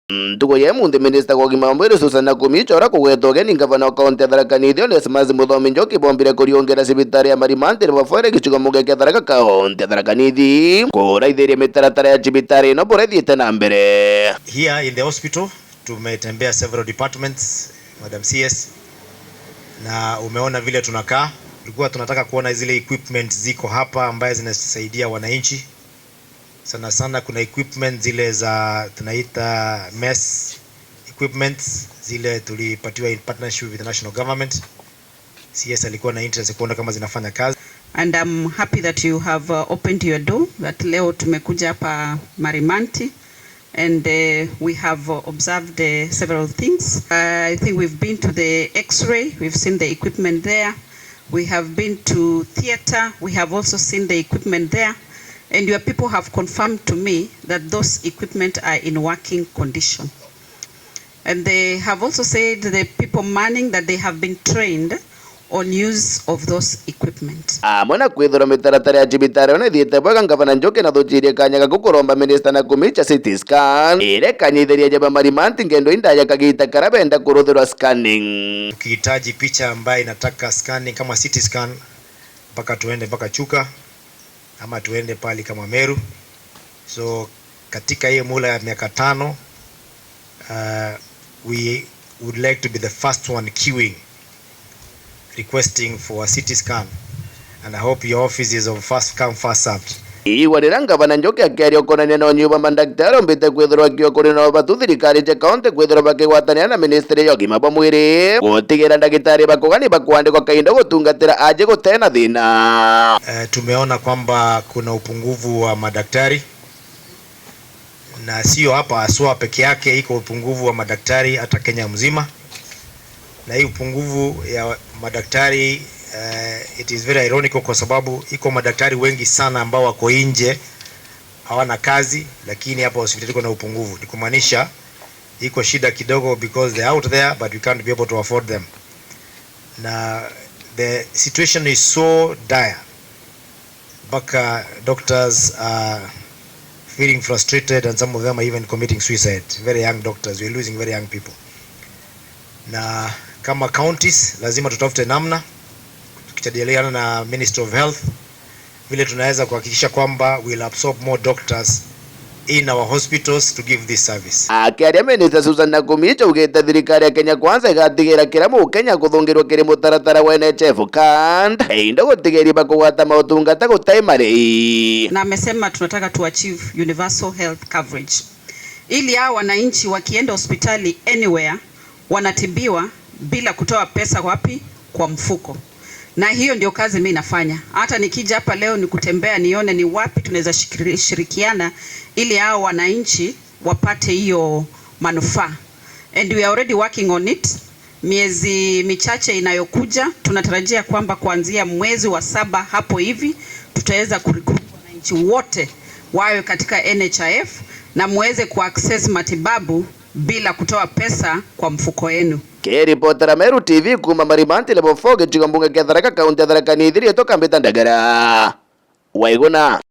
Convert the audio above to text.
Tuko ye mundi minister kwa kimambwiri Susan Nakhumicha ora kugwetoge ni gavana kaunti ya Tharaka Nithi Onesmus Muthomi Njoki bombire kuriongera sibitari ya Marimanti bafore gichigo muge Tharaka kaunti ya Tharaka Nithi kuraithiria mitaratara ya sibitari no bora thiete na mbere. Here in the hospital tumetembea several departments, Madam CS, na umeona vile tunakaa. Tulikuwa tunataka kuona zile equipment ziko hapa ambaye zinasaidia wananchi. Sana sana kuna equipment zile za tunaita mess equipment zile tulipatiwa in partnership with the national government. CS alikuwa na interest kuona kama zinafanya kazi. And I'm happy that you have opened your door, that leo tumekuja hapa Marimanti and we have observed several things. I think we've been to the x-ray, we've seen the equipment there. We have been to theater, we have also seen the equipment there. And your people have confirmed to me that those equipment are in working condition. And they have also said, the people manning, that they have been trained on use of those equipment. Mwana kwithura mitaratara ya sibitari ona thiete bwaga gavana Njoki na thuchirie kanyaga gukuromba minister Nakhumicha CT scan ire kanyithiria jaba Marimanti ngendo indaya kagita karabenda kuruthirwa scanning. Ukihitaji picha ambayo inataka scanning kama CT scan mpaka tuende mpaka Chuka ama tuende pali kama Meru. So katika hiyo mula ya miaka 5 we would like to be the first one queuing requesting for a CT scan, and I hope your office is of first come first served. Iwarira gavana Njoki akiaria ukonania na nyumba mandaktari mbite kwithirwa kio kuri na batu thirikari je kaunti kwithirwa bakigwatania na ministry ya ũgima wa mwĩrĩ gutigira ndagitari bakugani bakwandikwa kainda gutungatira aje gutena thina. Tumeona kwamba kuna upungufu wa madaktari, na sio hapa aswa peke yake, iko upungufu wa madaktari hata Kenya mzima. Na hii upungufu ya madaktari it is very ironical kwa sababu iko madaktari wengi sana ambao wako nje hawana kazi, lakini hapa hospitali kuna upungufu. Ni kumaanisha iko shida kidogo because they are out there but we can't be able to afford them. Na the situation is so dire, baka doctors are feeling frustrated and some of them are even committing suicide. Very young doctors, we are losing very young people. Na kama counties lazima tutafute namna tukijadiliana na Ministry of Health vile tunaweza kuhakikisha kwamba we'll absorb more doctors in our hospitals to give this service. Akiaria Minister Susan Nakhumicha ugete thirikari ya Kenya Kwanza igatigira kira Mukenya kuthungirwa kiri mutaratara wa NHIF kandi indo gutigiri bakugwata mautungata gutaimari. Na amesema tunataka to achieve universal health coverage ili hao wananchi wakienda hospitali anywhere wanatibiwa bila kutoa pesa wapi kwa mfuko. Na hiyo ndio kazi mimi nafanya. Hata nikija hapa leo ni kutembea nione ni wapi tunaweza shirikiana ili hao wananchi wapate hiyo manufaa. And we are already working on it. Miezi michache inayokuja tunatarajia kwamba kuanzia mwezi wa 7 hapo hivi tutaweza kurecruit wananchi wote wawe katika NHIF na muweze kuaccess matibabu bila kutoa pesa kwa mfuko wenu. Reporter Meru TV kuma Marimanti lebo foge chigombunga kia Tharaka kaunti ya Tharaka Nithi toka mbita ndagara waiguna.